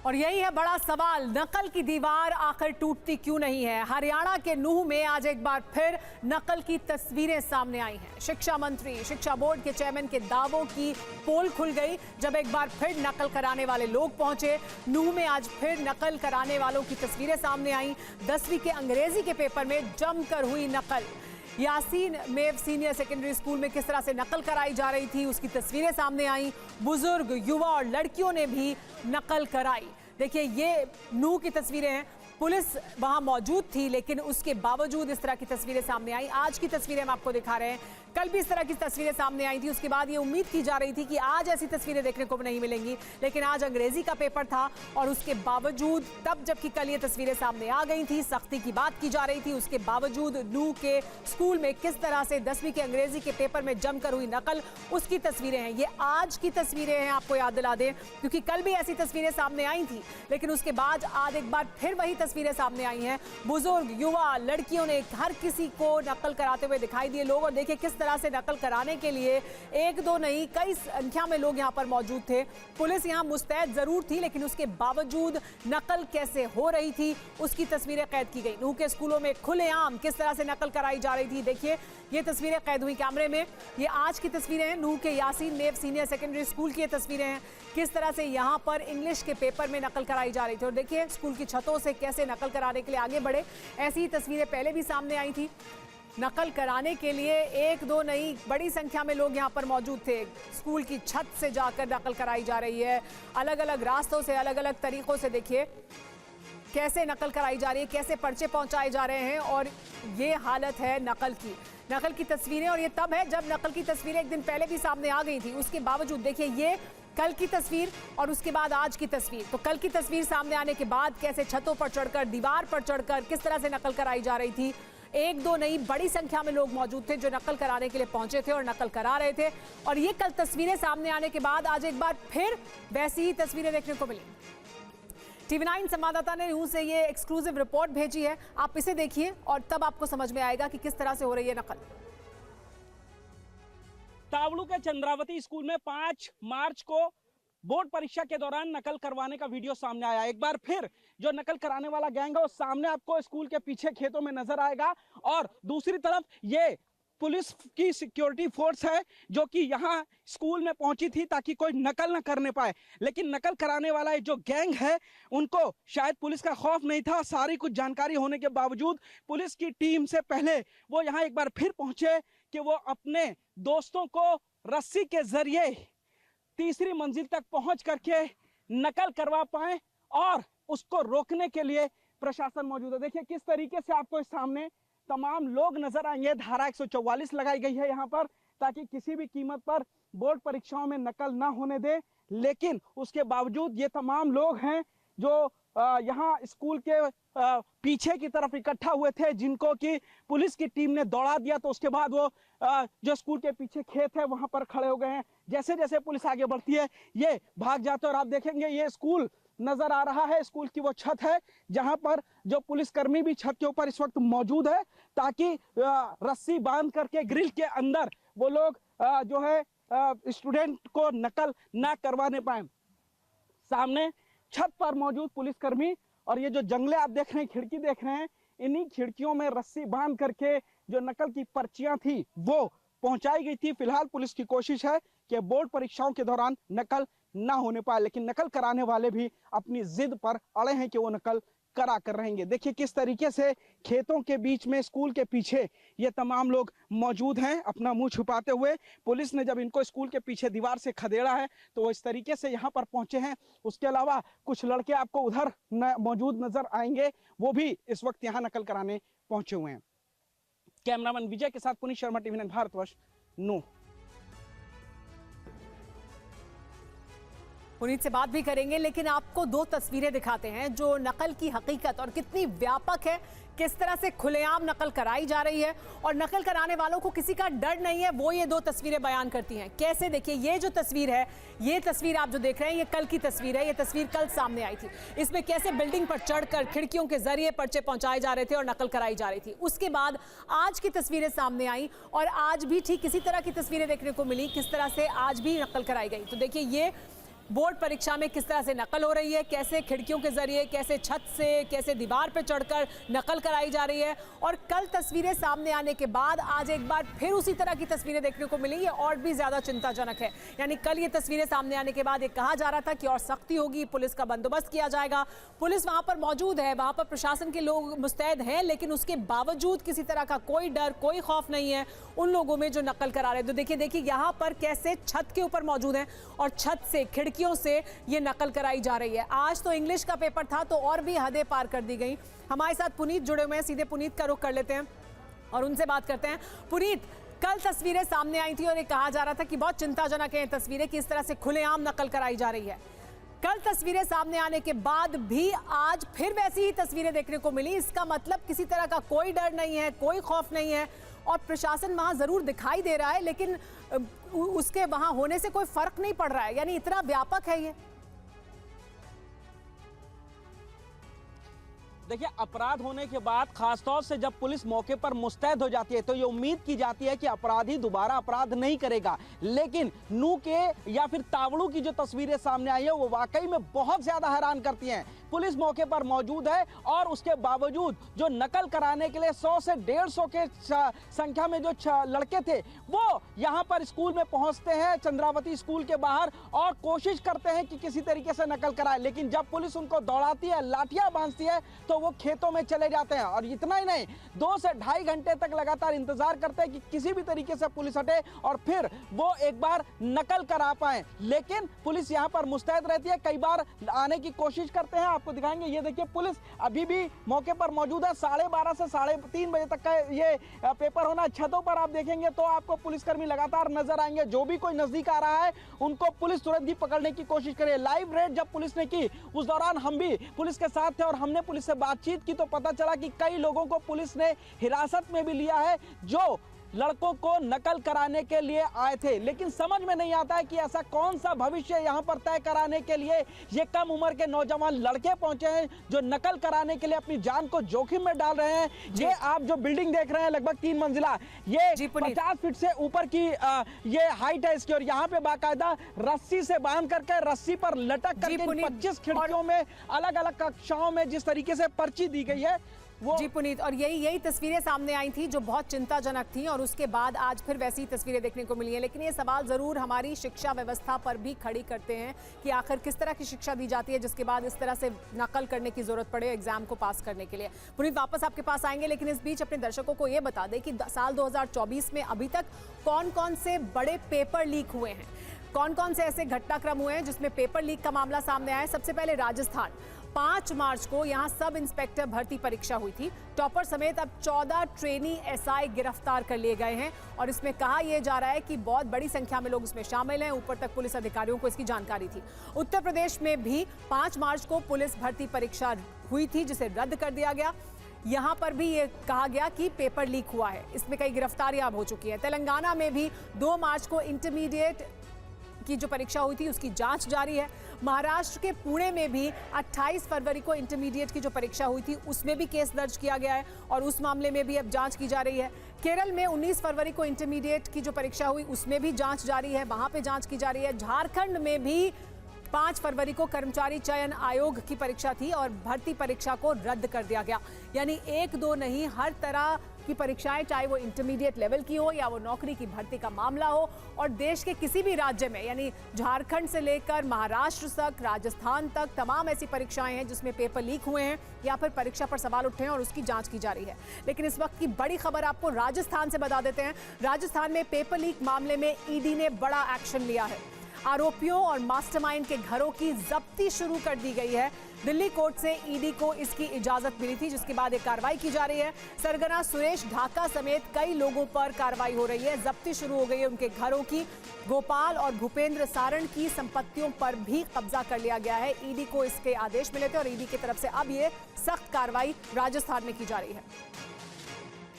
और यही है बड़ा सवाल, नकल की दीवार आखिर टूटती क्यों नहीं है। हरियाणा के नूह में आज एक बार फिर नकल की तस्वीरें सामने आई हैं। शिक्षा मंत्री, शिक्षा बोर्ड के चेयरमैन के दावों की पोल खुल गई जब एक बार फिर नकल कराने वाले लोग पहुंचे। नूह में आज फिर नकल कराने वालों की तस्वीरें सामने आई। 10वीं के अंग्रेजी के पेपर में जमकर हुई नकल। यासीन मेव सीनियर सेकेंडरी स्कूल में किस तरह से नकल कराई जा रही थी उसकी तस्वीरें सामने आई। बुजुर्ग, युवा और लड़कियों ने भी नकल कराई। देखिए ये नूह की तस्वीरें हैं। पुलिस वहां मौजूद थी लेकिन उसके बावजूद इस तरह की तस्वीरें सामने आई। आज की तस्वीरें हम आपको दिखा रहे हैं। कल भी इस तरह की तस्वीरें सामने आई थी। उसके बाद ये उम्मीद की जा रही थी कि आज ऐसी तस्वीरें देखने को नहीं मिलेंगी, लेकिन आज अंग्रेजी का पेपर था और उसके बावजूद तब जबकि कल ये तस्वीरें सामने आ गई थी, सख्ती की बात की जा रही थी, उसके बावजूद नूह के स्कूल में किस तरह से 10वीं के अंग्रेजी के पेपर में जमकर हुई नकल, उसकी तस्वीरें हैं। ये आज की तस्वीरें हैं, आपको याद दिला दें, क्योंकि कल भी ऐसी तस्वीरें सामने आई थी लेकिन उसके बाद आज एक बार फिर वही तस्वीरें सामने आई हैं। बुजुर्ग, युवा, लड़कियों ने हर किसी को नकल कराते हुए दिखाई दिए लोग। और देखिए किस तरह से नकल कराने के लिए एक दो नहीं कई संख्या में लोग यहां पर मौजूद थे। पुलिस यहां मुस्तैद जरूर थी लेकिन उसके बावजूद नकल कैसे हो रही थी उसकी तस्वीरें कैद की गई। नूह के स्कूलों में खुलेआम किस तरह से नकल कराई जा रही थी, देखिए ये तस्वीरें कैद हुई कैमरे में। ये आज की तस्वीरें हैं, नूह के यासीन मेव सीनियर सेकेंडरी स्कूल की ये तस्वीरें हैं। किस तरह से यहाँ पर इंग्लिश के पेपर में नकल कराई जा रही थी और देखिए स्कूल की छतों से कैसे नकल कराने के लिए आगे बढ़े। ऐसी ही तस्वीरें पहले भी सामने आई थी। नकल कराने के लिए एक दो नहीं बड़ी संख्या में लोग यहाँ पर मौजूद थे। स्कूल की छत से जाकर नकल कराई जा रही है, अलग अलग रास्तों से, अलग अलग तरीकों से। देखिए कैसे नकल कराई जा रही है, कैसे पर्चे पहुंचाए जा रहे हैं। और ये हालत है नकल की तस्वीरें। और ये तब है जब नकल की तस्वीरें एक दिन पहले भी सामने आ गई थी, उसके बावजूद देखिए ये कल की तस्वीर और उसके बाद आज की तस्वीर। तो कल की तस्वीर सामने आने के बाद कैसे छतों पर चढ़कर, दीवार पर चढ़कर किस तरह से नकल कराई जा रही थी। एक दो नहीं बड़ी संख्या में लोग मौजूद थे जो नकल कराने के लिए पहुंचे थे और नकल करा रहे थे। और ये कल तस्वीरें सामने आने के बाद आज एक बार फिर वैसी ही तस्वीरें देखने को मिली। TV9 संवाददाता ने नूह से ये एक्सक्लूसिव रिपोर्ट भेजी है, आप इसे देखिए और तब आपको समझ में आएगा कि किस तरह से हो रही है नकल। तावड़ू के चंद्रावती स्कूल में 5 मार्च को बोर्ड परीक्षा के दौरान नकल करवाने का वीडियो सामने आया। एक बार फिर जो नकल कराने वाला गैंग है वो सामने आपको स्कूल के पीछे खेतों में नजर आएगा। और दूसरी तरफ ये पुलिस की सिक्योरिटी फोर्स है जो कि यहाँ स्कूल में पहुंची थी ताकि कोई नकल न करने पाए। लेकिन नकल कराने वाला जो गैंग है उनको शायद पुलिस का खौफ नहीं था। सारी कुछ जानकारी होने के बावजूद पुलिस की टीम से पहले वो यहाँ एक बार फिर पहुंचे कि वो अपने दोस्तों को रस्सी के जरिए तीसरी मंजिल तक पहुंच करके नकल करवा पाए। और उसको रोकने के लिए प्रशासन मौजूद है। देखिए किस तरीके से आपको इस सामने तमाम लोग नजर आएंगे। धारा 144 लगाई गई है यहाँ पर ताकि किसी भी कीमत पर बोर्ड परीक्षाओं में नकल ना होने दे। लेकिन उसके बावजूद ये तमाम लोग हैं जो यहाँ स्कूल के पीछे की तरफ इकट्ठा हुए थे, जिनको कि पुलिस की टीम ने दौड़ा दिया। तो उसके बाद वो जो स्कूल के पीछे खेत है वहां पर खड़े हो गए हैं। जैसे जैसे पुलिस आगे बढ़ती है ये भाग जाते हैं। और आप देखेंगे ये स्कूल नजर आ रहा है, स्कूल की वो छत है जहां पर जो पुलिसकर्मी भी छत के ऊपर इस वक्त मौजूद है ताकि रस्सी बांध करके ग्रिल के अंदर वो लोग जो है स्टूडेंट को नकल ना करवाने पाए। सामने छत पर मौजूद पुलिसकर्मी और ये जो जंगले आप देख रहे हैं, खिड़की देख रहे हैं, इन्हीं खिड़कियों में रस्सी बांध करके जो नकल की पर्चियां थी वो पहुंचाई गई थी। फिलहाल पुलिस की कोशिश है कि बोर्ड परीक्षाओं के दौरान नकल ना होने पाए, लेकिन नकल कराने वाले भी अपनी जिद पर अड़े हैं कि वो नकल करा कर रहेंगे। देखिए किस तरीके से खेतों के बीच में स्कूल के पीछे ये तमाम लोग मौजूद हैं अपना मुंह छुपाते हुए। पुलिस ने जब इनको स्कूल के पीछे दीवार से खदेड़ा है तो वो इस तरीके से यहाँ पर पहुंचे हैं। उसके अलावा कुछ लड़के आपको उधर मौजूद नजर आएंगे, वो भी इस वक्त यहाँ नकल कराने पहुंचे हुए हैं। कैमरामैन विजय के साथ पुनीत शर्मा, TV9 भारतवर्ष, नूह। पुनीत से बात भी करेंगे लेकिन आपको दो तस्वीरें दिखाते हैं जो नकल की हकीकत और कितनी व्यापक है, किस तरह से खुलेआम नकल कराई जा रही है और नकल कराने वालों को किसी का डर नहीं है, वो ये दो तस्वीरें बयान करती हैं। कैसे, देखिए ये जो तस्वीर है, ये तस्वीर आप जो देख रहे हैं ये कल की तस्वीर है। ये तस्वीर कल सामने आई थी। इसमें कैसे बिल्डिंग पर चढ़कर खिड़कियों के जरिए पर्चे पहुंचाए जा रहे थे और नकल कराई जा रही थी। उसके बाद आज की तस्वीरें सामने आई और आज भी ठीक इसी तरह की तस्वीरें देखने को मिली, किस तरह से आज भी नकल कराई गई। तो देखिए ये बोर्ड परीक्षा में किस तरह से नकल हो रही है, कैसे खिड़कियों के जरिए, कैसे छत से, कैसे दीवार पर चढ़कर नकल कराई जा रही है। और कल तस्वीरें सामने आने के बाद आज एक बार फिर उसी तरह की तस्वीरें देखने को मिली, ये और भी ज्यादा चिंताजनक है। यानी कल ये तस्वीरें सामने आने के बाद ये कहा जा रहा था कि और सख्ती होगी, पुलिस का बंदोबस्त किया जाएगा, पुलिस वहां पर मौजूद है, वहां पर प्रशासन के लोग मुस्तैद हैं, लेकिन उसके बावजूद किसी तरह का कोई डर, कोई खौफ नहीं है उन लोगों में जो नकल करा रहे हैं। तो देखिए यहाँ पर कैसे छत के ऊपर मौजूद हैं और छत से, खिड़कियों से ये नकल कराई जा रही है। आज तो इंग्लिश का पेपर था तो और भी हदें पार कर दी गई। हमारे साथ पुनीत जुड़े हुए हैं, सीधे पुनीत का रुख कर लेते हैं और उनसे बात करते हैं। पुनीत, कल तस्वीरें सामने आई थी और ये कहा जा रहा था कि बहुत चिंताजनक है तस्वीरें, किस तरह से खुलेआम नकल कराई जा रही है। कल तस्वीरें सामने आने के बाद भी आज फिर वैसी ही तस्वीरें देखने को मिली। इसका मतलब किसी तरह का कोई डर नहीं है, कोई खौफ नहीं है और प्रशासन वहां जरूर दिखाई दे रहा है, लेकिन उसके वहां होने से कोई फर्क नहीं पड़ रहा है। यानी इतना व्यापक है ये। देखिए, अपराध होने के बाद खासतौर से जब पुलिस मौके पर मुस्तैद हो जाती है तो ये उम्मीद की जाती है कि अपराधी दोबारा अपराध नहीं करेगा। लेकिन नू के या फिर तावड़ू की जो तस्वीरें सामने आई है वो वाकई में बहुत ज्यादा हैरान करती हैं। पुलिस मौके पर मौजूद है और उसके बावजूद जो नकल कराने के लिए 100 से 150 के संख्या में जो लड़के थे वो यहाँ पर स्कूल में पहुंचते हैं, चंद्रावती स्कूल के बाहर, और कोशिश करते हैं कि किसी तरीके से नकल कराए। लेकिन जब पुलिस उनको दौड़ाती है, लाठियां बांधती है, तो वो खेतों में चले जाते हैं। और इतना ही नहीं, 2 से ढाई घंटे तक लगातार इंतजार करते हैं कि किसी भी तरीके से पुलिस हटे और फिर वो एक बार नकल करा पाए। लेकिन पुलिस यहाँ पर मुस्तैद रहती है, कई बार आने की कोशिश करते हैं। आपको दिखाएंगे, ये देखिए पुलिस अभी भी मौके पर मौजूद है। 12:30 से 3:30 बजे तक का ये पेपर होना। छतों पर आप देखेंगे तो आपको पुलिसकर्मी लगातार नजर आएंगे। जो भी कोई नजदीक आ रहा है उनको पुलिस तुरंत ही पकड़ने की कोशिश करे। लाइव रेड जब पुलिस ने की उस दौरान हम भी पुलिस के साथ थे और हमने पुलिस से बातचीत की तो पता चला कि कई लोगों को पुलिस ने हिरासत में भी लिया है जो लड़कों को नकल कराने के लिए आए थे। लेकिन समझ में नहीं आता है कि ऐसा कौन सा भविष्य यहाँ पर तय कराने के लिए ये कम उम्र के नौजवान लड़के पहुंचे हैं जो नकल कराने के लिए अपनी जान को जोखिम में डाल रहे हैं। ये आप जो बिल्डिंग देख रहे हैं लगभग 3 मंजिला, ये 50 फीट से ऊपर की ये हाइट है इसकी, और यहाँ पे बाकायदा रस्सी से बांध करके, रस्सी पर लटक करके 25 खिड़कियों में अलग अलग कक्षाओं में जिस तरीके से पर्ची दी गई है जी पुनीत, और यही तस्वीरें सामने आई थी जो बहुत चिंताजनक थी और उसके बाद आज फिर वैसी तस्वीरें देखने को मिली हैं। लेकिन ये सवाल जरूर हमारी शिक्षा व्यवस्था पर भी खड़ी करते हैं कि आखिर किस तरह की शिक्षा दी जाती है जिसके बाद इस तरह से नकल करने की जरूरत पड़े एग्जाम को पास करने के लिए। पुनीत, वापस आपके पास आएंगे, लेकिन इस बीच अपने दर्शकों को ये बता दें कि साल 2024 में अभी तक कौन कौन से बड़े पेपर लीक हुए हैं, कौन कौन से ऐसे घटनाक्रम हुए हैं जिसमें पेपर लीक का मामला सामने आया है। सबसे पहले राजस्थान, 5 मार्च को यहां सब इंस्पेक्टर भर्ती परीक्षा हुई थी। टॉपर समेत अब 14 ट्रेनी एसआई गिरफ्तार कर लिए गए हैं और इसमें कहा यह जा रहा है कि बहुत बड़ी संख्या में लोग इसमें शामिल हैं। ऊपर तक पुलिस अधिकारियों को इसकी जानकारी थी। उत्तर प्रदेश में भी 5 मार्च को पुलिस भर्ती परीक्षा हुई थी जिसे रद्द कर दिया गया। यहां पर भी ये कहा गया कि पेपर लीक हुआ है, इसमें कई गिरफ्तारियां अब हो चुकी हैं। तेलंगाना में भी 2 मार्च को इंटरमीडिएट की जो परीक्षा हुई थी उसकी जांच जारी है। महाराष्ट्र के पुणे में भी 28 फरवरी को इंटरमीडिएट की जो परीक्षा हुई थी उसमें भी केस दर्ज किया गया है और उस मामले में भी अब जांच की जा रही है। केरल में 19 फरवरी को इंटरमीडिएट की जो परीक्षा हुई उसमें भी जांच जारी है, वहां पे जांच की जा रही है। झारखंड में भी 5 फरवरी को कर्मचारी चयन आयोग की परीक्षा थी और भर्ती परीक्षा को रद्द कर दिया गया। यानी 1-2 नहीं, हर तरह की परीक्षाएं, चाहे वो इंटरमीडिएट लेवल की हो या वो नौकरी की भर्ती का मामला हो, और देश के किसी भी राज्य में यानी झारखंड से लेकर महाराष्ट्र तक, राजस्थान तक तमाम ऐसी परीक्षाएं हैं जिसमें पेपर लीक हुए हैं या फिर परीक्षा पर सवाल उठे हैं और उसकी जांच की जा रही है। लेकिन इस वक्त की बड़ी खबर आपको राजस्थान से बता देते हैं। राजस्थान में पेपर लीक मामले में ईडी ने बड़ा एक्शन लिया है। आरोपियों और मास्टरमाइंड के घरों की जब्ती शुरू कर दी गई है। दिल्ली कोर्ट से ईडी को इसकी इजाजत मिली थी जिसके बाद एक कार्रवाई की जा रही है। सरगना सुरेश ढाका समेत कई लोगों पर कार्रवाई हो रही है, जब्ती शुरू हो गई है उनके घरों की। गोपाल और भूपेंद्र सारण की संपत्तियों पर भी कब्जा कर लिया गया है। ईडी को इसके आदेश मिले थे और ईडी की तरफ से अब ये सख्त कार्रवाई राजस्थान में की जा रही है।